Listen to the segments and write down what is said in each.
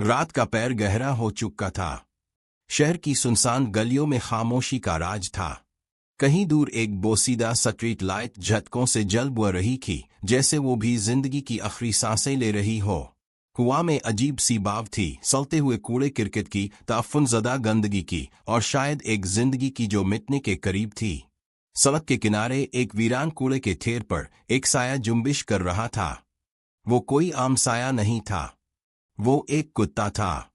रात का पैर गहरा हो चुका था। शहर की सुनसान गलियों में खामोशी का राज था। कहीं दूर एक बोसीदा स्ट्रीट लाइट झटकों से जल बुआ रही थी, जैसे वो भी जिंदगी की आखिरी सांसें ले रही हो। हवा में अजीब सी बाव थी, सलते हुए कूड़े किरकिट की, ताफुनज़दा गंदगी की, और शायद एक जिंदगी की जो मिटने के करीब थी। सड़क के किनारे एक वीरान कूड़े के ढेर पर एक साया जुम्बिश कर रहा था। वो कोई आम साया नहीं था, वो एक कुत्ता था।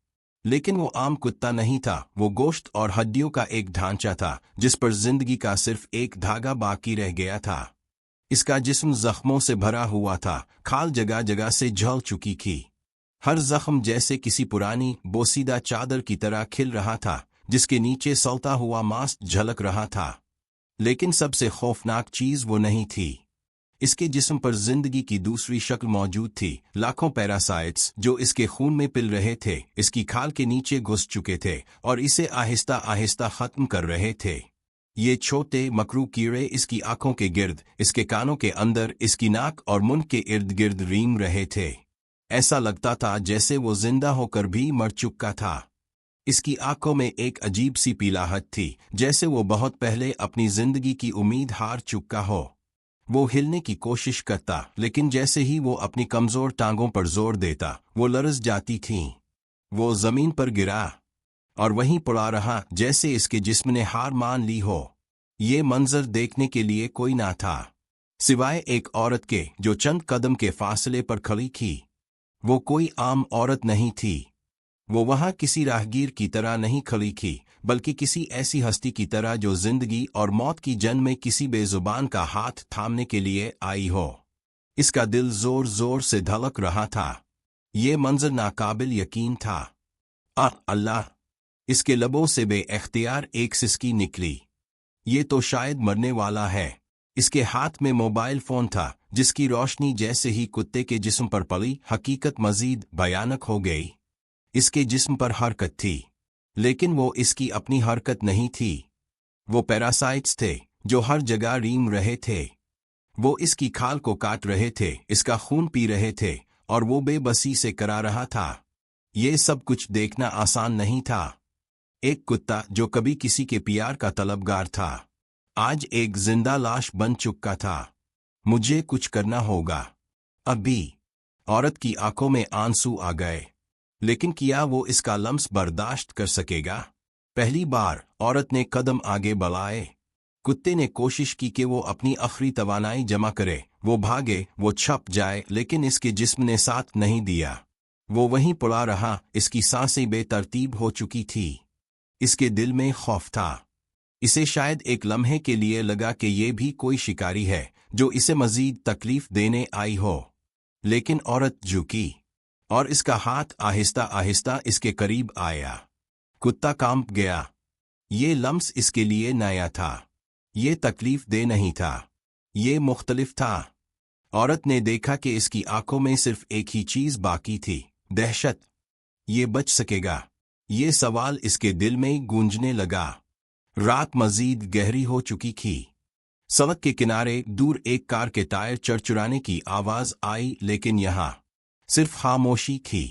लेकिन वो आम कुत्ता नहीं था, वो गोश्त और हड्डियों का एक ढांचा था जिस पर जिंदगी का सिर्फ एक धागा बाकी रह गया था। इसका जिस्म जख्मों से भरा हुआ था, खाल जगह जगह से झल चुकी थी। हर जख्म जैसे किसी पुरानी बोसीदा चादर की तरह खिल रहा था, जिसके नीचे सलता हुआ मांस झलक रहा था। लेकिन सबसे खौफनाक चीज वो नहीं थी। इसके जिस्म पर जिंदगी की दूसरी शक्ल मौजूद थी। लाखों पैरासाइट्स जो इसके खून में पिल रहे थे, इसकी खाल के नीचे घुस चुके थे और इसे आहिस्ता आहिस्ता खत्म कर रहे थे। ये छोटे मकरू कीड़े इसकी आंखों के गिर्द, इसके कानों के अंदर, इसकी नाक और मुंह के इर्द गिर्द रेंग रहे थे। ऐसा लगता था जैसे वो जिंदा होकर भी मर चुका था। इसकी आंखों में एक अजीब सी पीलाहट थी, जैसे वो बहुत पहले अपनी जिंदगी की उम्मीद हार चुका हो। वो हिलने की कोशिश करता, लेकिन जैसे ही वो अपनी कमजोर टांगों पर जोर देता, वो लरज जाती थीं। वो जमीन पर गिरा और वहीं पड़ा रहा, जैसे इसके जिस्म ने हार मान ली हो। ये मंजर देखने के लिए कोई ना था, सिवाय एक औरत के जो चंद कदम के फासले पर खड़ी थी। वो कोई आम औरत नहीं थी। वो वहां किसी राहगीर की तरह नहीं खड़ी थी, बल्कि किसी ऐसी हस्ती की तरह जो जिंदगी और मौत की जंग में किसी बेजुबान का हाथ थामने के लिए आई हो। इसका दिल जोर जोर से धड़क रहा था। ये मंजर नाकाबिल यकीन था। अल्लाह! इसके लबों से बेइख्तियार एक सिसकी निकली। ये तो शायद मरने वाला है। इसके हाथ में मोबाइल फोन था, जिसकी रोशनी जैसे ही कुत्ते के जिस्म पर पड़ी, हकीकत मजीद भयानक हो गई। इसके जिस्म पर हरकत थी, लेकिन वो इसकी अपनी हरकत नहीं थी। वो पैरासाइट्स थे जो हर जगह रेंग रहे थे। वो इसकी खाल को काट रहे थे, इसका खून पी रहे थे, और वो बेबसी से करा रहा था। ये सब कुछ देखना आसान नहीं था। एक कुत्ता जो कभी किसी के प्यार का तलबगार था, आज एक जिंदा लाश बन चुका था। मुझे कुछ करना होगा अभी। औरत की आंखों में आंसू आ गए। लेकिन क्या वो इसका लम्स बर्दाश्त कर सकेगा? पहली बार औरत ने कदम आगे बढ़ाए। कुत्ते ने कोशिश की कि वो अपनी आखिरी तवानाई जमा करे, वो भागे, वो छप जाए, लेकिन इसके जिस्म ने साथ नहीं दिया। वो वहीं पड़ा रहा, इसकी सांसें बेतरतीब हो चुकी थी। इसके दिल में खौफ था। इसे शायद एक लम्हे के लिए लगा कि ये भी कोई शिकारी है जो इसे मजीद तकलीफ देने आई हो। लेकिन औरत झुकी और इसका हाथ आहिस्ता आहिस्ता इसके करीब आया। कुत्ता कांप गया। ये लम्स इसके लिए नया था। ये तकलीफ दे नहीं था, ये मुख्तलिफ था। औरत ने देखा कि इसकी आंखों में सिर्फ एक ही चीज बाकी थी, दहशत। ये बच सकेगा? ये सवाल इसके दिल में गूंजने लगा। रात मजीद गहरी हो चुकी थी। सड़क के किनारे दूर एक कार के टायर चरचराने की आवाज आई, लेकिन यहाँ सिर्फ खामोशी थी।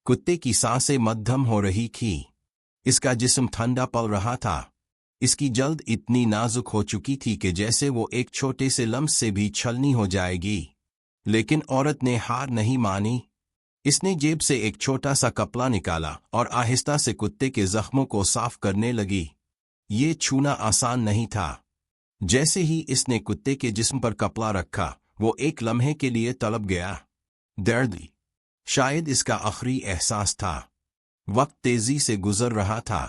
कुत्ते की सांसें मध्यम हो रही थी। इसका जिस्म ठंडा पड़ रहा था। इसकी जल्द इतनी नाजुक हो चुकी थी कि जैसे वो एक छोटे से लम्स से भी छलनी हो जाएगी। लेकिन औरत ने हार नहीं मानी। इसने जेब से एक छोटा सा कपड़ा निकाला और आहिस्ता से कुत्ते के जख्मों को साफ करने लगी। ये छूना आसान नहीं था। जैसे ही इसने कुत्ते के जिस्म पर कपड़ा रखा, वो एक लम्हे के लिए तड़प गया। दर्द, शायद इसका आखिरी एहसास था। वक्त तेजी से गुजर रहा था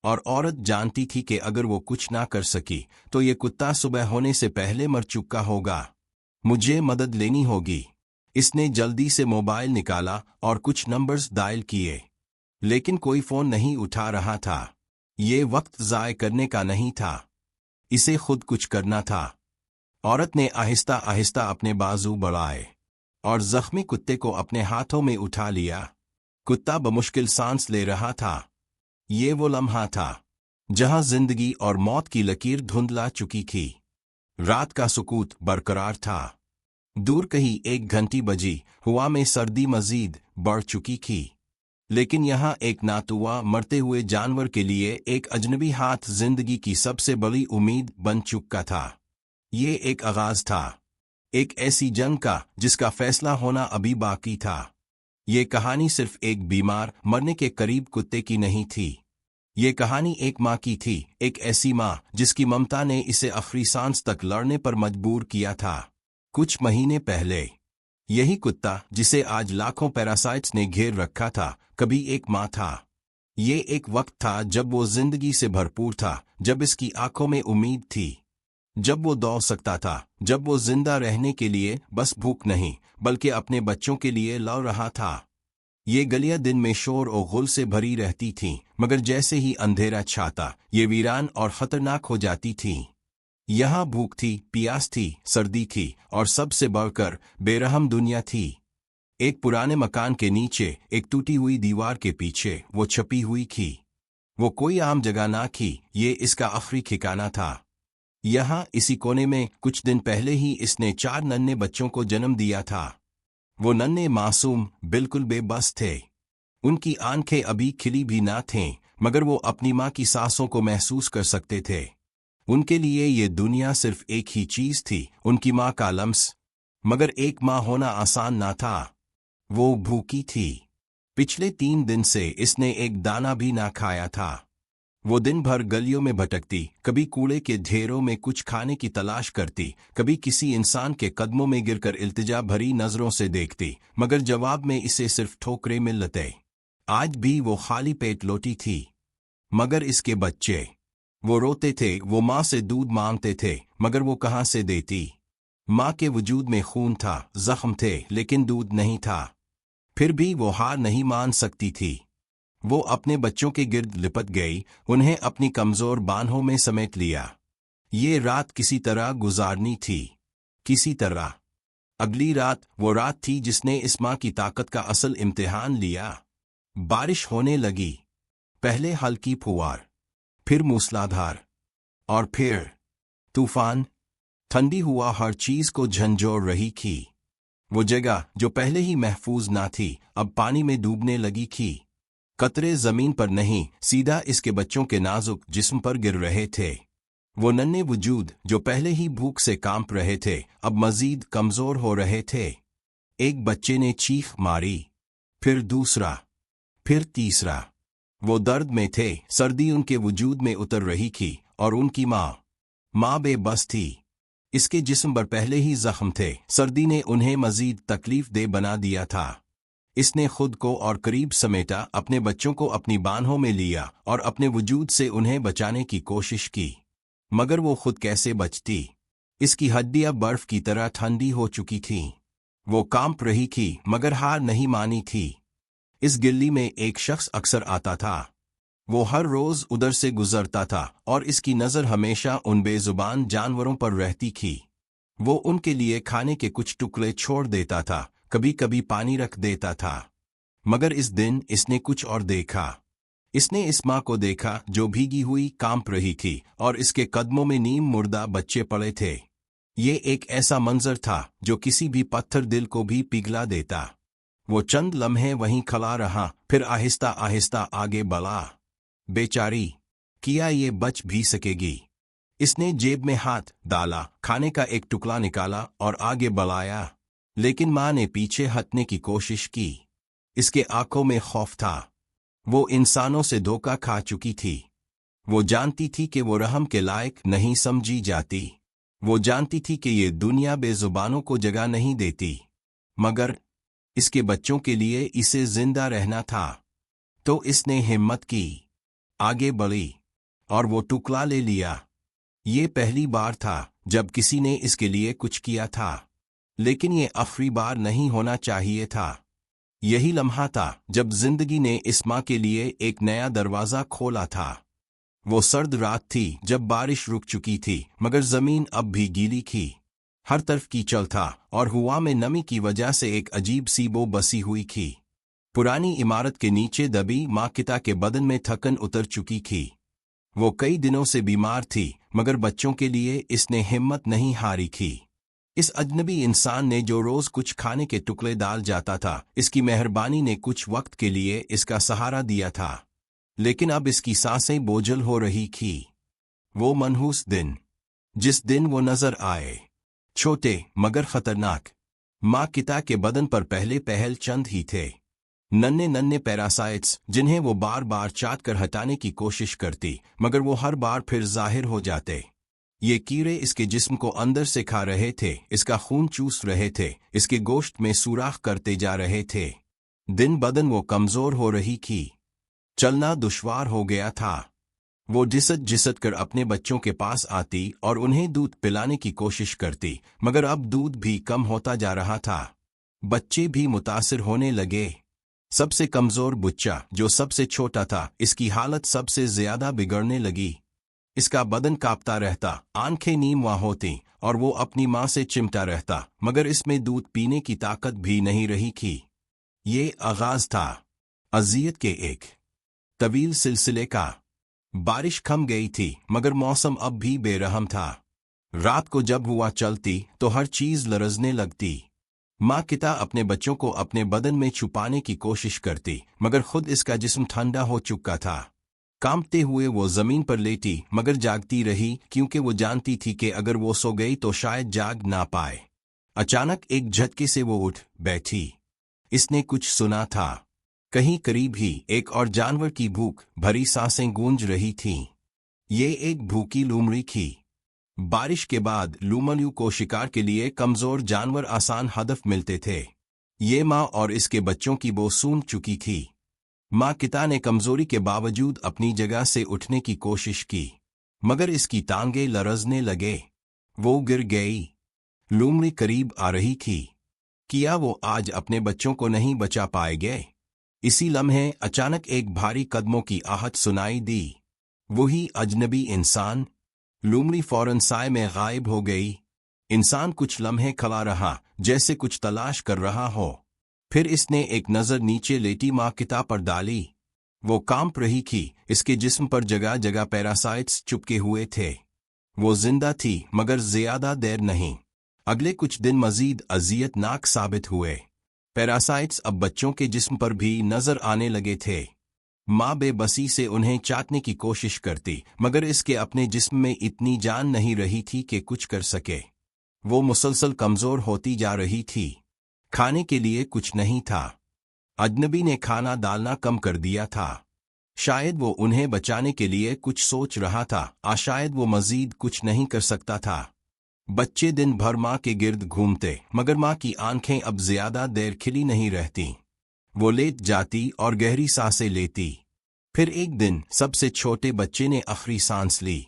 और औरत जानती थी कि अगर वो कुछ ना कर सकी तो ये कुत्ता सुबह होने से पहले मर चुका होगा। मुझे मदद लेनी होगी। इसने जल्दी से मोबाइल निकाला और कुछ नंबर्स डायल किए, लेकिन कोई फोन नहीं उठा रहा था। ये वक्त ज़ाय करने का नहीं था, इसे खुद कुछ करना था। औरत ने आहिस्ता आहिस्ता अपने बाजू बढ़ाए और जख्मी कुत्ते को अपने हाथों में उठा लिया। कुत्ता बमुश्किल सांस ले रहा था। ये वो लम्हा था जहां जिंदगी और मौत की लकीर धुंधला चुकी थी। रात का सुकूत बरकरार था। दूर कहीं एक घंटी बजी, हवा में सर्दी मजीद बढ़ चुकी थी। लेकिन यहाँ एक नातुआ मरते हुए जानवर के लिए एक अजनबी हाथ जिंदगी की सबसे बड़ी उम्मीद बन चुका था। ये एक आगाज था, एक ऐसी जंग का जिसका फैसला होना अभी बाकी था। ये कहानी सिर्फ एक बीमार मरने के करीब कुत्ते की नहीं थी। ये कहानी एक माँ की थी, एक ऐसी माँ जिसकी ममता ने इसे आखिरी सांस तक लड़ने पर मजबूर किया था। कुछ महीने पहले यही कुत्ता जिसे आज लाखों पैरासाइट्स ने घेर रखा था, कभी एक माँ था। ये एक वक्त था जब वो जिंदगी से भरपूर था, जब इसकी आंखों में उम्मीद थी, जब वो दौड़ सकता था, जब वो जिंदा रहने के लिए बस भूख नहीं बल्कि अपने बच्चों के लिए लड़ रहा था। ये गलियां दिन में शोर और गुल से भरी रहती थीं, मगर जैसे ही अंधेरा छाता ये वीरान और खतरनाक हो जाती थीं। यहाँ भूख थी, प्यास थी, सर्दी थी और सबसे बढ़कर बेरहम दुनिया थी। एक पुराने मकान के नीचे, एक टूटी हुई दीवार के पीछे वो छपी हुई थी। वो कोई आम जगह ना थी, ये इसका आखिरी ठिकाना था। यहाँ इसी कोने में कुछ दिन पहले ही इसने 4 नन्हे बच्चों को जन्म दिया था। वो नन्हे मासूम बिल्कुल बेबस थे। उनकी आंखें अभी खिली भी ना थीं, मगर वो अपनी माँ की सांसों को महसूस कर सकते थे। उनके लिए ये दुनिया सिर्फ एक ही चीज थी, उनकी माँ का लम्स। मगर एक माँ होना आसान ना था। वो भूखी थी। पिछले 3 दिन से इसने एक दाना भी ना खाया था। वो दिन भर गलियों में भटकती, कभी कूड़े के ढेरों में कुछ खाने की तलाश करती, कभी किसी इंसान के कदमों में गिरकर इल्तिजा भरी नजरों से देखती, मगर जवाब में इसे सिर्फ ठोकरें मिलते। आज भी वो खाली पेट लौटी थी। मगर इसके बच्चे, वो रोते थे, वो माँ से दूध मांगते थे, मगर वो कहाँ से देती। माँ के वजूद में खून था, जख्म थे, लेकिन दूध नहीं था। फिर भी वो हार नहीं मान सकती थी। वो अपने बच्चों के गिर्द लिपट गई, उन्हें अपनी कमजोर बाहों में समेट लिया। ये रात किसी तरह गुजारनी थी, किसी तरह। अगली रात वो रात थी जिसने इस माँ की ताकत का असल इम्तिहान लिया। बारिश होने लगी, पहले हल्की फुहार, फिर मूसलाधार और फिर तूफान। ठंडी हुआ हर चीज को झंझोर रही थी। वो जगह जो पहले ही महफूज ना थी, अब पानी में डूबने लगी थी। कतरे जमीन पर नहीं, सीधा इसके बच्चों के नाजुक जिस्म पर गिर रहे थे। वो नन्हे वजूद जो पहले ही भूख से कांप रहे थे, अब मजीद कमजोर हो रहे थे। एक बच्चे ने चीख मारी, फिर दूसरा, फिर तीसरा। वो दर्द में थे, सर्दी उनके वजूद में उतर रही थी और उनकी माँ बेबस थी। इसके जिस्म पर पहले ही जख्म थे, सर्दी ने उन्हें मजीद तकलीफ दे बना दिया था। इसने खुद को और करीब समेटा, अपने बच्चों को अपनी बाहों में लिया और अपने वजूद से उन्हें बचाने की कोशिश की। मगर वो खुद कैसे बचती। इसकी हड्डियां बर्फ की तरह ठंडी हो चुकी थीं। वो कांप रही थी, मगर हार नहीं मानी थी। इस गिल्ली में एक शख्स अक्सर आता था। वो हर रोज उधर से गुजरता था और इसकी नजर हमेशा उन बेजुबान जानवरों पर रहती थी। वो उनके लिए खाने के कुछ टुकड़े छोड़ देता था, कभी कभी पानी रख देता था। मगर इस दिन इसने कुछ और देखा। इसने इस माँ को देखा जो भीगी हुई कांप रही थी और इसके कदमों में नीम मुर्दा बच्चे पड़े थे। ये एक ऐसा मंजर था जो किसी भी पत्थर दिल को भी पिघला देता। वो चंद लम्हे वहीं खड़ा रहा, फिर आहिस्ता आहिस्ता आगे बढ़ा। बेचारी, किया ये बच भी सकेगी? इसने जेब में हाथ डाला, खाने का एक टुकड़ा निकाला और आगे बढ़ाया। लेकिन माँ ने पीछे हटने की कोशिश की। इसके आंखों में खौफ था। वो इंसानों से धोखा खा चुकी थी। वो जानती थी कि वो रहम के लायक नहीं समझी जाती। वो जानती थी कि ये दुनिया बेजुबानों को जगह नहीं देती। मगर इसके बच्चों के लिए इसे जिंदा रहना था। तो इसने हिम्मत की, आगे बढ़ी और वो टुकड़ा ले लिया। ये पहली बार था जब किसी ने इसके लिए कुछ किया था, लेकिन ये आखिरी बार नहीं होना चाहिए था। यही लम्हा था जब जिंदगी ने इस माँ के लिए एक नया दरवाजा खोला था। वो सर्द रात थी जब बारिश रुक चुकी थी, मगर जमीन अब भी गीली थी। हर तरफ कीचड़ था और हवा में नमी की वजह से एक अजीब सी बो बसी हुई थी। पुरानी इमारत के नीचे दबी माँ किता के बदन में थकन उतर चुकी थी। वो कई दिनों से बीमार थी, मगर बच्चों के लिए इसने हिम्मत नहीं हारी थी। इस अजनबी इंसान ने जो रोज कुछ खाने के टुकड़े डाल जाता था, इसकी मेहरबानी ने कुछ वक्त के लिए इसका सहारा दिया था, लेकिन अब इसकी सांसें बोझल हो रही थी। वो मनहूस दिन, जिस दिन वो नजर आए, छोटे मगर खतरनाक। माँ किता के बदन पर पहले पहल चंद ही थे, नन्हे नन्हे पैरासाइट्स जिन्हें वो बार बार चाट कर हटाने की कोशिश करती, मगर वो हर बार फिर जाहिर हो जाते। ये कीड़े इसके जिस्म को अंदर से खा रहे थे, इसका खून चूस रहे थे, इसके गोश्त में सुराख करते जा रहे थे। दिन बदन वो कमजोर हो रही थी, चलना दुश्वार हो गया था। वो जिसत जिसत कर अपने बच्चों के पास आती और उन्हें दूध पिलाने की कोशिश करती, मगर अब दूध भी कम होता जा रहा था। बच्चे भी मुतासिर होने लगे। सबसे कमजोर बच्चा, जो सबसे छोटा था, इसकी हालत सबसे ज्यादा बिगड़ने लगी। इसका बदन कांपता रहता, आंखें नीम हुआ होती और वो अपनी माँ से चिमटा रहता, मगर इसमें दूध पीने की ताकत भी नहीं रही थी। ये आगाज था अजियत के एक तवील सिलसिले का। बारिश थम गई थी, मगर मौसम अब भी बेरहम था। रात को जब हुआ चलती तो हर चीज लरजने लगती। माँ किता अपने बच्चों को अपने बदन में छुपाने की कोशिश करती, मगर खुद इसका जिस्म ठंडा हो चुका था। कांपते हुए वो जमीन पर लेटी, मगर जागती रही, क्योंकि वो जानती थी कि अगर वो सो गई तो शायद जाग ना पाए। अचानक एक झटके से वो उठ बैठी। इसने कुछ सुना था। कहीं करीब ही एक और जानवर की भूख भरी सांसें गूंज रही थीं। ये एक भूखी लोमड़ी थी। बारिश के बाद लूमड़ियों को शिकार के लिए कमजोर जानवर आसान हदफ मिलते थे। ये माँ और इसके बच्चों की वो सून चुकी थी। माँ किता ने कमजोरी के बावजूद अपनी जगह से उठने की कोशिश की, मगर इसकी टांगें लरजने लगे। वो गिर गई। लोमड़ी करीब आ रही थी। क्या वो आज अपने बच्चों को नहीं बचा पाएंगे? इसी लम्हे अचानक एक भारी कदमों की आहट सुनाई दी। वही अजनबी इंसान। लोमड़ी फौरन साए में गायब हो गई। इंसान कुछ लम्हे खड़ा रहा, जैसे कुछ तलाश कर रहा हो। फिर इसने एक नजर नीचे लेटी माँ किता पर डाली। वो कांप रही थी, इसके जिस्म पर जगह जगह पैरासाइट्स चिपके हुए थे। वो जिंदा थी, मगर ज्यादा देर नहीं। अगले कुछ दिन मजीद अजियतनाक साबित हुए। पैरासाइट्स अब बच्चों के जिस्म पर भी नजर आने लगे थे। माँ बेबसी से उन्हें चाटने की कोशिश करती, मगर इसके अपने जिस्म में इतनी जान नहीं रही थी कि कुछ कर सके। वो मुसलसल कमजोर होती जा रही थी। खाने के लिए कुछ नहीं था। अजनबी ने खाना डालना कम कर दिया था। शायद वो उन्हें बचाने के लिए कुछ सोच रहा था, शायद वो मजीद कुछ नहीं कर सकता था। बच्चे दिन भर माँ के गिर्द घूमते, मगर माँ की आंखें अब ज्यादा देर खिली नहीं रहती। वो लेट जाती और गहरी सांसें लेती। फिर एक दिन सबसे छोटे बच्चे ने आखिरी सांस ली।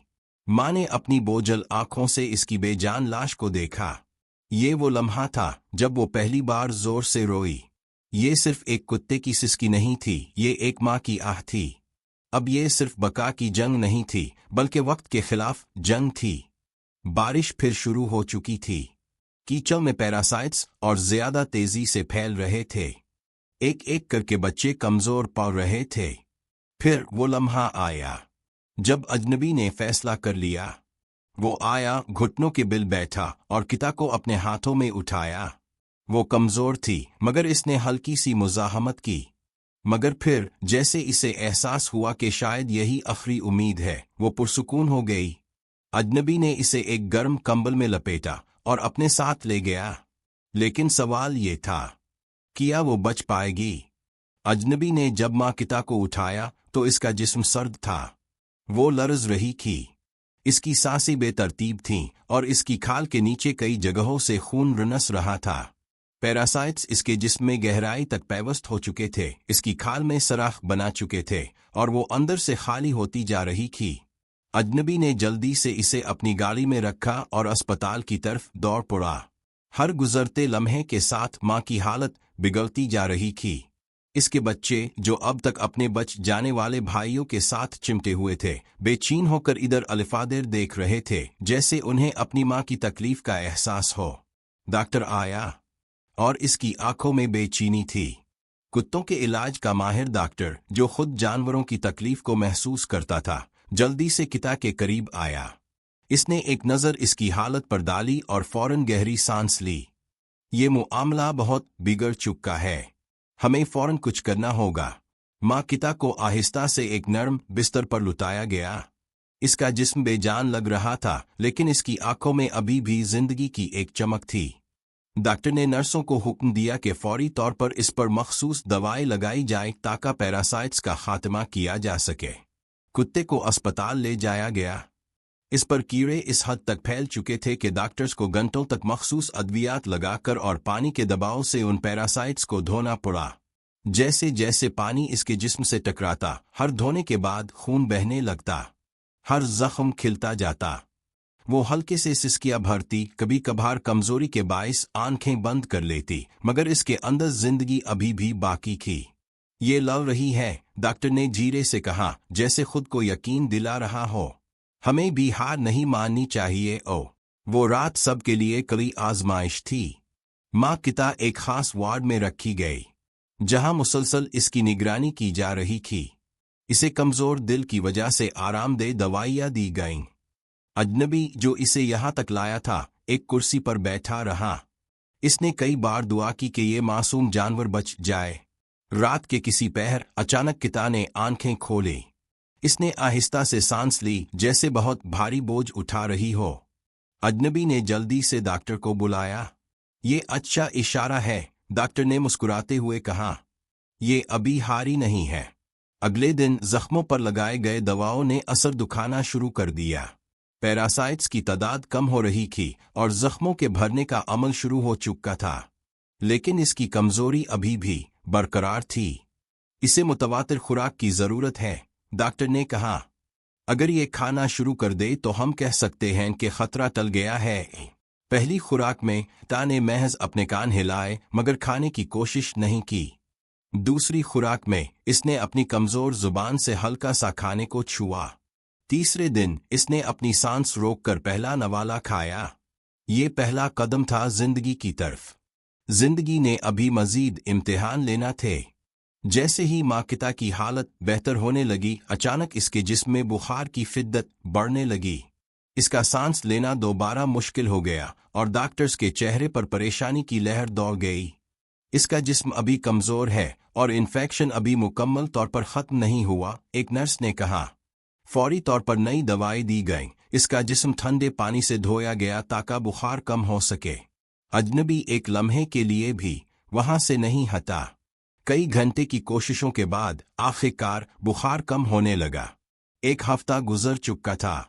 माँ ने अपनी बोझल आंखों से इसकी बेजान लाश को देखा। ये वो लम्हा था जब वो पहली बार जोर से रोई। ये सिर्फ एक कुत्ते की सिसकी नहीं थी, ये एक माँ की आह थी। अब ये सिर्फ बका की जंग नहीं थी, बल्कि वक्त के खिलाफ जंग थी। बारिश फिर शुरू हो चुकी थी। कीचड़ में पैरासाइट्स और ज्यादा तेजी से फैल रहे थे। एक एक करके बच्चे कमजोर पड़ रहे थे। फिर वो लम्हा आया जब अजनबी ने फैसला कर लिया। वो आया, घुटनों के बिल बैठा और किता को अपने हाथों में उठाया। वो कमजोर थी, मगर इसने हल्की सी मुजाहमत की। मगर फिर जैसे इसे एहसास हुआ कि शायद यही आखिरी उम्मीद है, वो पुरसुकून हो गई। अजनबी ने इसे एक गर्म कंबल में लपेटा और अपने साथ ले गया। लेकिन सवाल ये था, क्या वो बच पाएगी? अजनबी ने जब माँ किता को उठाया तो इसका जिस्म सर्द था। वो लरज रही थी। इसकी सांसें बेतरतीब थीं और इसकी खाल के नीचे कई जगहों से खून रनस रहा था। पैरासाइट्स इसके जिस्म में गहराई तक पैवस्त हो चुके थे, इसकी खाल में सराख बना चुके थे और वो अंदर से खाली होती जा रही थी। अजनबी ने जल्दी से इसे अपनी गाड़ी में रखा और अस्पताल की तरफ दौड़ पड़ा। हर गुजरते लम्हे के साथ माँ की हालत बिगड़ती जा रही थी। इसके बच्चे, जो अब तक अपने बच जाने वाले भाइयों के साथ चिमटे हुए थे, बेचैन होकर इधर अलिफादेर देख रहे थे, जैसे उन्हें अपनी माँ की तकलीफ का एहसास हो। डॉक्टर आया और इसकी आंखों में बेचैनी थी। कुत्तों के इलाज का माहिर डॉक्टर, जो खुद जानवरों की तकलीफ को महसूस करता था, जल्दी से किता के करीब आया। اس نے ایک نظر اس کی حالت پر ڈالی اور فوراً گہری سانس لی۔ یہ معاملہ بہت بگڑ چکا ہے، ہمیں فوراً کچھ کرنا ہوگا۔ ماں کتا کو آہستہ سے ایک نرم بستر پر لٹایا گیا۔ اس کا جسم بے جان لگ رہا تھا، لیکن اس کی آنکھوں میں ابھی بھی زندگی کی ایک چمک تھی۔ ڈاکٹر نے نرسوں کو حکم دیا کہ فوری طور پر اس پر مخصوص دوائیں لگائی جائیں تاکہ پیراسائٹس کا خاتمہ کیا جا سکے۔ کتے کو اسپتال لے جایا گیا۔ اس پر کیڑے اس حد تک پھیل چکے تھے کہ ڈاکٹرز کو گھنٹوں تک مخصوص ادویات لگا کر اور پانی کے دباؤ سے ان پیراسائٹس کو دھونا پڑا۔ جیسے جیسے پانی اس کے جسم سے ٹکراتا، ہر دھونے کے بعد خون بہنے لگتا، ہر زخم کھلتا جاتا۔ وہ ہلکے سے سسکیاں بھرتی، کبھی کبھار کمزوری کے باعث آنکھیں بند کر لیتی، مگر اس کے اندر زندگی ابھی بھی باقی تھی۔ یہ لڑ رہی ہے، ڈاکٹر نے دھیرے سے کہا، جیسے خود کو یقین دلا رہا ہو۔ ہمیں بھی ہار نہیں ماننی چاہیے۔ وہ رات سب کے لیے کڑی آزمائش تھی۔ ماں کتا ایک خاص وارڈ میں رکھی گئی، جہاں مسلسل اس کی نگرانی کی جا رہی تھی۔ اسے کمزور دل کی وجہ سے آرام دہ دوائیاں دی گئیں۔ اجنبی جو اسے یہاں تک لایا تھا، ایک کرسی پر بیٹھا رہا۔ اس نے کئی بار دعا کی کہ یہ معصوم جانور بچ جائے۔ رات کے کسی پہر اچانک کتا نے آنکھیں کھولیں۔ اس نے آہستہ سے سانس لی، جیسے بہت بھاری بوجھ اٹھا رہی ہو۔ اجنبی نے جلدی سے ڈاکٹر کو بلایا۔ یہ اچھا اشارہ ہے، ڈاکٹر نے مسکراتے ہوئے کہا۔ یہ ابھی ہاری نہیں ہے۔ اگلے دن زخموں پر لگائے گئے دواؤں نے اثر دکھانا شروع کر دیا۔ پیراسائٹس کی تعداد کم ہو رہی تھی اور زخموں کے بھرنے کا عمل شروع ہو چکا تھا، لیکن اس کی کمزوری ابھی بھی برقرار تھی۔ اسے متواتر خوراک کی ضرورت ہے، ڈاکٹر نے کہا۔ اگر یہ کھانا شروع کر دے تو ہم کہہ سکتے ہیں کہ خطرہ ٹل گیا ہے۔ پہلی خوراک میں کتا نے محض اپنے کان ہلائے مگر کھانے کی کوشش نہیں کی۔ دوسری خوراک میں اس نے اپنی کمزور زبان سے ہلکا سا کھانے کو چھوا۔ تیسرے دن اس نے اپنی سانس روک کر پہلا نوالا کھایا۔ یہ پہلا قدم تھا زندگی کی طرف۔ زندگی نے ابھی مزید امتحان لینا تھے۔ جیسے ہی ماں کتا کی حالت بہتر ہونے لگی، اچانک اس کے جسم میں بخار کی شدت بڑھنے لگی۔ اس کا سانس لینا دوبارہ مشکل ہو گیا اور ڈاکٹرز کے چہرے پر پریشانی کی لہر دوڑ گئی۔ اس کا جسم ابھی کمزور ہے اور انفیکشن ابھی مکمل طور پر ختم نہیں ہوا، ایک نرس نے کہا۔ فوری طور پر نئی دوائی دی گئیں۔ اس کا جسم ٹھنڈے پانی سے دھویا گیا تاکہ بخار کم ہو سکے۔ اجنبی ایک لمحے کے لیے بھی وہاں سے نہیں ہٹا۔ کئی گھنٹے کی کوششوں کے بعد آخر کار بخار کم ہونے لگا۔ ایک ہفتہ گزر چکا تھا۔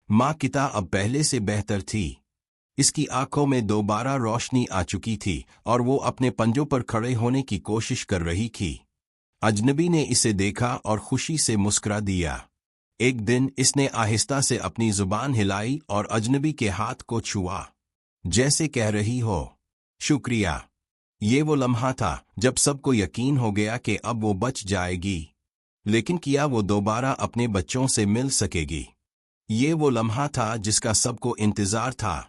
ماں کتا اب پہلے سے بہتر تھی۔ اس کی آنکھوں میں دوبارہ روشنی آ چکی تھی اور وہ اپنے پنجوں پر کھڑے ہونے کی کوشش کر رہی تھی۔ اجنبی نے اسے دیکھا اور خوشی سے مسکرا دیا۔ ایک دن اس نے آہستہ سے اپنی زبان ہلائی اور اجنبی کے ہاتھ کو چھوا، جیسے کہہ رہی ہو، شکریہ۔ یہ وہ لمحہ تھا جب سب کو یقین ہو گیا کہ اب وہ بچ جائے گی، لیکن کیا وہ دوبارہ اپنے بچوں سے مل سکے گی؟ یہ وہ لمحہ تھا جس کا سب کو انتظار تھا۔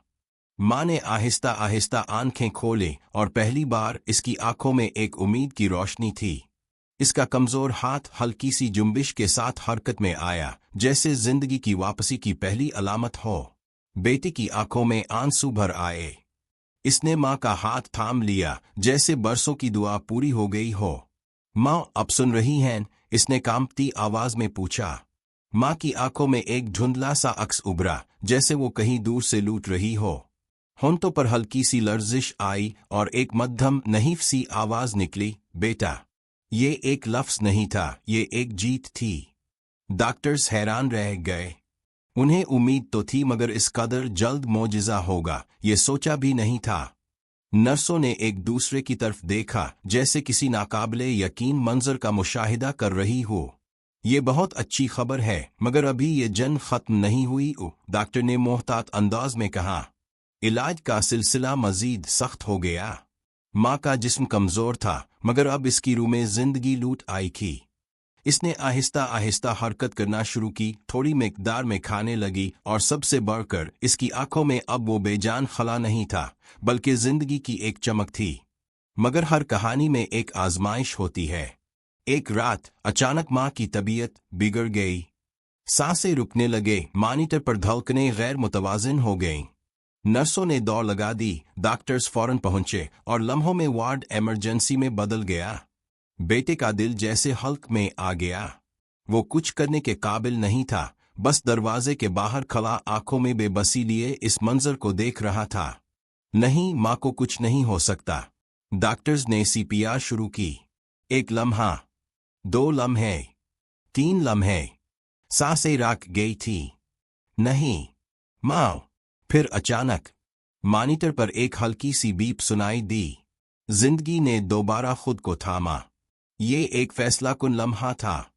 ماں نے آہستہ آہستہ آنکھیں کھولیں اور پہلی بار اس کی آنکھوں میں ایک امید کی روشنی تھی۔ اس کا کمزور ہاتھ ہلکی سی جنبش کے ساتھ حرکت میں آیا، جیسے زندگی کی واپسی کی پہلی علامت ہو۔ بیٹی کی آنکھوں میں آنسو بھر آئے۔ اس نے ماں کا ہاتھ تھام لیا، جیسے برسوں کی دعا پوری ہو گئی ہو۔ ماں اب سن رہی ہیں؟ اس نے کانپتی آواز میں پوچھا۔ ماں کی آنکھوں میں ایک دھندلا سا عکس ابھرا، جیسے وہ کہیں دور سے لوٹ رہی ہو۔ ہونٹوں پر ہلکی سی لرزش آئی اور ایک مدھم نحیف سی آواز نکلی، بیٹا۔ یہ ایک لفظ نہیں تھا، یہ ایک جیت تھی۔ ڈاکٹرز حیران رہ گئے۔ انہیں امید تو تھی مگر اس قدر جلد معجزہ ہوگا یہ سوچا بھی نہیں تھا۔ نرسوں نے ایک دوسرے کی طرف دیکھا، جیسے کسی ناقابل یقین منظر کا مشاہدہ کر رہی ہو۔ یہ بہت اچھی خبر ہے، مگر ابھی یہ جنگ ختم نہیں ہوئی، ڈاکٹر نے محتاط انداز میں کہا۔ علاج کا سلسلہ مزید سخت ہو گیا۔ ماں کا جسم کمزور تھا، مگر اب اس کی روح میں زندگی لوٹ آئی تھی۔ اس نے آہستہ آہستہ حرکت کرنا شروع کی، تھوڑی مقدار میں کھانے لگی، اور سب سے بڑھ کر اس کی آنکھوں میں اب وہ بے جان خلا نہیں تھا، بلکہ زندگی کی ایک چمک تھی۔ مگر ہر کہانی میں ایک آزمائش ہوتی ہے۔ ایک رات اچانک ماں کی طبیعت بگڑ گئی۔ सांसें रुकने लगे, मॉनिटर पर धड़कनें गैर मुतवाजिन हो गईं। नर्सों ने दौड़ लगा दी, डॉक्टर्स फौरन पहुंचे और लम्हों में वार्ड इमरजेंसी में बदल गया। बेटे का दिल जैसे हल्क में आ गया। वो कुछ करने के काबिल नहीं था, बस दरवाजे के बाहर खड़ा आंखों में बेबसी लिए इस मंजर को देख रहा था। नहीं, माँ को कुछ नहीं हो सकता। डॉक्टर्स ने सीपीआर शुरू की। 1 लम्हा, 2 लम्हे, 3 लम्हे। सांसें रुक गई थी। नहीं माँ। फिर अचानक मॉनिटर पर एक हल्की सी बीप सुनाई दी। जिंदगी ने दोबारा खुद को थामा। ये एक फैसलाकुन लम्हा था,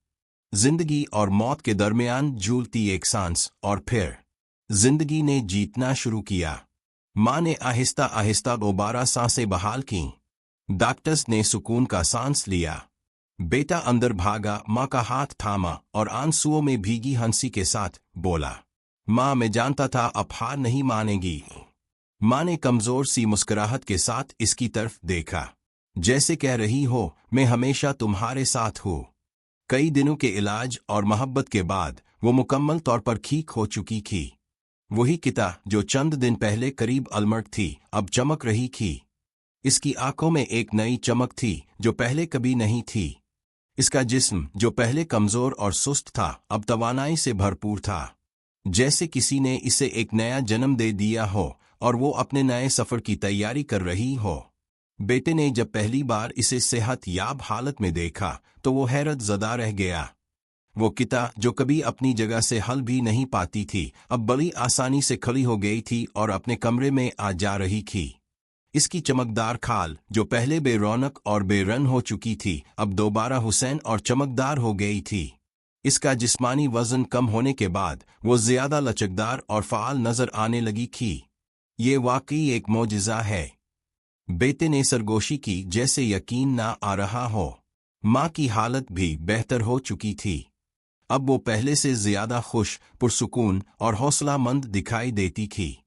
जिंदगी और मौत के दरमियान झूलती एक सांस, और फिर जिंदगी ने जीतना शुरू किया। माँ ने आहिस्ता आहिस्ता दोबारा सांसें बहाल की। डॉक्टर्स ने सुकून का सांस लिया। बेटा अंदर भागा, माँ का हाथ थामा और आंसुओं में भीगी हंसी के साथ बोला, माँ मैं जानता था अब हार नहीं मानेगी। माँ ने कमजोर सी मुस्कुराहट के साथ इसकी तरफ देखा, जैसे कह रही हो मैं हमेशा तुम्हारे साथ हूँ। कई दिनों के इलाज और मोहब्बत के बाद वो मुकम्मल तौर पर ठीक हो चुकी थी। वही किता जो चंद दिन पहले करीब अलमर्ट थी, अब चमक रही थी। इसकी आंखों में एक नई चमक थी जो पहले कभी नहीं थी। इसका जिस्म जो पहले कमजोर और सुस्त था, अब तवानाई से भरपूर था, जैसे किसी ने इसे एक नया जन्म दे दिया हो और वो अपने नए सफर की तैयारी कर रही हो। बेटे ने जब पहली बार इसे सेहत याब हालत में देखा तो वो हैरत ज़दा रह गया। वो किता जो कभी अपनी जगह से हल भी नहीं पाती थी, अब बड़ी आसानी से खड़ी हो गई थी और अपने कमरे में आ जा रही थी। इसकी चमकदार खाल जो पहले बेरौनक और बेरंग हो चुकी थी, अब दोबारा हुसैन और चमकदार हो गई थी। इसका जिस्मानी वजन कम होने के बाद वो ज्यादा लचकदार और फाल नजर आने लगी थी। ये वाकई एक मौजिज़ा है। बेटे ने सरगोशी की, जैसे यकीन ना आ रहा हो। माँ की हालत भी बेहतर हो चुकी थी। अब वो पहले से ज्यादा खुश, पुरसुकून और हौसलामंद दिखाई देती थी।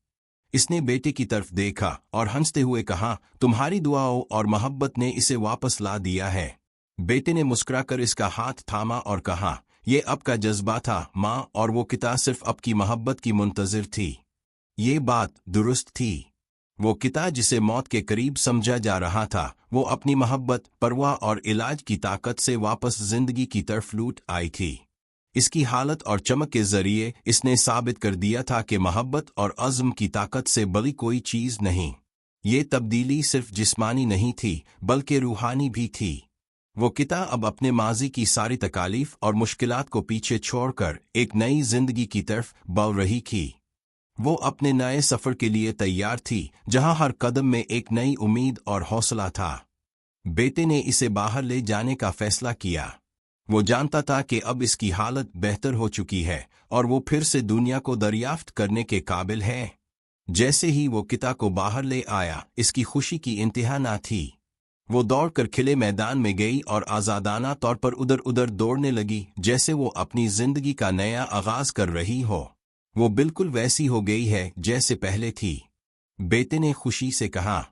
इसने बेटे की तरफ देखा और हंसते हुए कहा, तुम्हारी दुआओं और मोहब्बत ने इसे वापस ला दिया है। बेटे ने मुस्कुराकर इसका हाथ थामा और कहा, ये अब का जज्बा था माँ, और वो किता सिर्फ अब की मोहब्बत की मुंतजिर थी। ये बात दुरुस्त थी। वो किता जिसे मौत के करीब समझा जा रहा था, वो अपनी मोहब्बत, परवाह और इलाज की ताकत से वापस जिंदगी की तरफ लूट आई थी। इसकी हालत और चमक के जरिए इसने साबित कर दिया था कि मोहब्बत और अज़्म की ताकत से बड़ी कोई चीज नहीं। ये तब्दीली सिर्फ जिस्मानी नहीं थी बल्कि रूहानी भी थी। वो किता अब अपने माजी की सारी तकालीफ और मुश्किलात को पीछे छोड़कर एक नई जिंदगी की तरफ बढ़ रही थी। वो अपने नए सफर के लिए तैयार थी, जहां हर कदम में एक नई उम्मीद और हौसला था। बेटे ने इसे बाहर ले जाने का फैसला किया। वो जानता था कि अब इसकी हालत बेहतर हो चुकी है और वो फिर से दुनिया को दरियाफ्त करने के काबिल है। जैसे ही वो किता को बाहर ले आया, इसकी खुशी की इंतहा ना थी। वो दौड़कर खिले मैदान में गई और आज़ादाना तौर पर उधर उधर दौड़ने लगी, जैसे वो अपनी जिंदगी का नया आगाज कर रही हो। वो बिल्कुल वैसी हो गई है जैसे पहले थी। बेटे ने खुशी से कहा।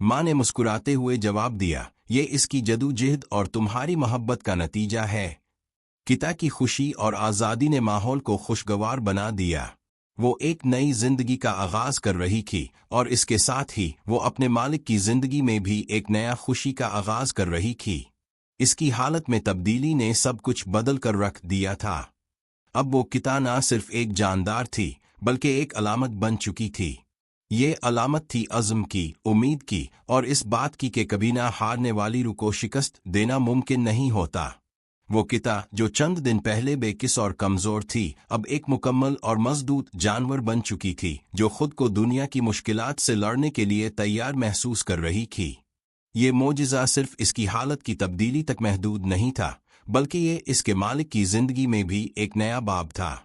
माँ ने मुस्कुराते हुए जवाब दिया, ये इसकी जदोजहद और तुम्हारी मोहब्बत का नतीजा है। किता की खुशी और आज़ादी ने माहौल को खुशगवार बना दिया। वो एक नई जिंदगी का आगाज कर रही थी और इसके साथ ही वो अपने मालिक की जिंदगी में भी एक नया खुशी का आगाज कर रही थी। इसकी हालत में तब्दीली ने सब कुछ बदल कर रख दिया था। अब वो किता ना सिर्फ एक जानदार थी बल्कि एक अलामत बन चुकी थी। ये अलामत थी अज़्म की, उम्मीद की और इस बात की कि कभी ना हारने वाली रूह को शिकस्त देना मुमकिन नहीं होता। वो किता जो चंद दिन पहले बेकिस और कमजोर थी, अब एक मुकम्मल और मजबूत जानवर बन चुकी थी, जो खुद को दुनिया की मुश्किलात से लड़ने के लिए तैयार महसूस कर रही थी। ये मोजिज़ा सिर्फ इसकी हालत की तब्दीली तक महदूद नहीं था, बल्कि ये इसके मालिक की जिंदगी में भी एक नया बाब था।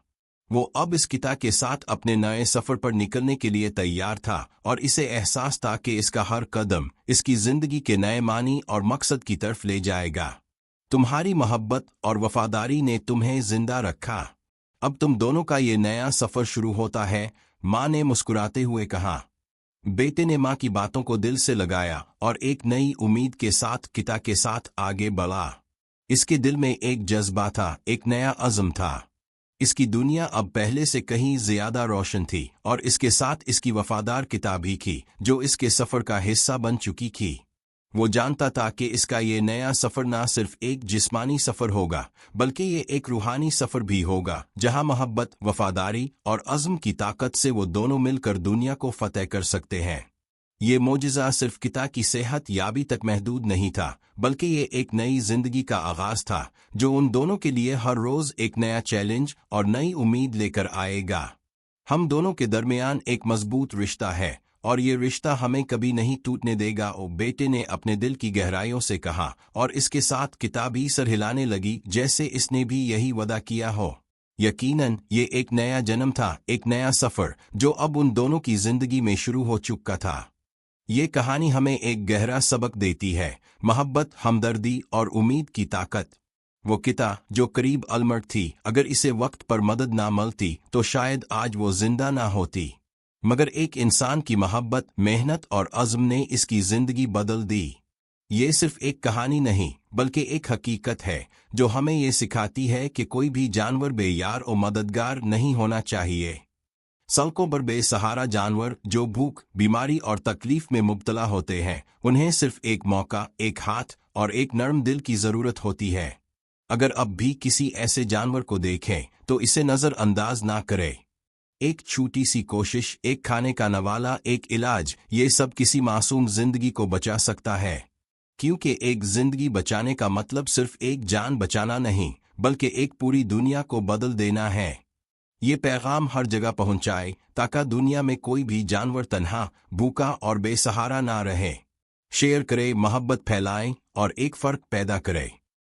वो अब इस किता के साथ अपने नए सफर पर निकलने के लिए तैयार था और इसे एहसास था कि इसका हर कदम इसकी जिंदगी के नए मानी और मकसद की तरफ ले जाएगा। तुम्हारी मोहब्बत और वफादारी ने तुम्हें जिंदा रखा। अब तुम दोनों का ये नया सफर शुरू होता है, माँ ने मुस्कुराते हुए कहा। बेटे ने माँ की बातों को दिल से लगाया और एक नई उम्मीद के साथ किता के साथ आगे बढ़ा। इसके दिल में एक जज्बा था, एक नया अज़्म था। اس کی دنیا اب پہلے سے کہیں زیادہ روشن تھی، اور اس کے ساتھ اس کی وفادار کتاب ہی تھی جو اس کے سفر کا حصہ بن چکی تھی۔ وہ جانتا تھا کہ اس کا یہ نیا سفر نہ صرف ایک جسمانی سفر ہوگا، بلکہ یہ ایک روحانی سفر بھی ہوگا، جہاں محبت، وفاداری اور عزم کی طاقت سے وہ دونوں مل کر دنیا کو فتح کر سکتے ہیں۔ یہ معجزہ صرف کتا کی صحت یابی تک محدود نہیں تھا، بلکہ یہ ایک نئی زندگی کا آغاز تھا، جو ان دونوں کے لیے ہر روز ایک نیا چیلنج اور نئی امید لے کر آئے گا۔ ہم دونوں کے درمیان ایک مضبوط رشتہ ہے، اور یہ رشتہ ہمیں کبھی نہیں ٹوٹنے دے گا، او بیٹے نے اپنے دل کی گہرائیوں سے کہا، اور اس کے ساتھ کتاب ہی سر ہلانے لگی جیسے اس نے بھی یہی وعدہ کیا ہو۔ یقیناً یہ ایک نیا جنم تھا، ایک نیا سفر جو اب ان دونوں کی زندگی میں شروع ہو چکا تھا۔ یہ کہانی ہمیں ایک گہرا سبق دیتی ہے، محبت، ہمدردی اور امید کی طاقت۔ وہ کتا جو قریب المرگ تھی، اگر اسے وقت پر مدد نہ ملتی تو شاید آج وہ زندہ نہ ہوتی، مگر ایک انسان کی محبت، محنت اور عزم نے اس کی زندگی بدل دی۔ یہ صرف ایک کہانی نہیں، بلکہ ایک حقیقت ہے جو ہمیں یہ سکھاتی ہے کہ کوئی بھی جانور بے یار و مددگار نہیں ہونا چاہیے۔ سڑکوں پر بے سہارا جانور جو بھوک، بیماری اور تکلیف میں مبتلا ہوتے ہیں، انہیں صرف ایک موقع، ایک ہاتھ اور ایک نرم دل کی ضرورت ہوتی ہے۔ اگر اب بھی کسی ایسے جانور کو دیکھیں تو اسے نظر انداز نہ کرے۔ ایک چھوٹی سی کوشش، ایک کھانے کا نوالہ، ایک علاج، یہ سب کسی معصوم زندگی کو بچا سکتا ہے، کیونکہ ایک زندگی بچانے کا مطلب صرف ایک جان بچانا نہیں، بلکہ ایک پوری دنیا کو بدل دینا ہے۔ یہ پیغام ہر جگہ پہنچائے تاکہ دنیا میں کوئی بھی جانور تنہا، بھوکا اور بے سہارا نہ رہے۔ شیئر کرے، محبت پھیلائیں اور ایک فرق پیدا کرے۔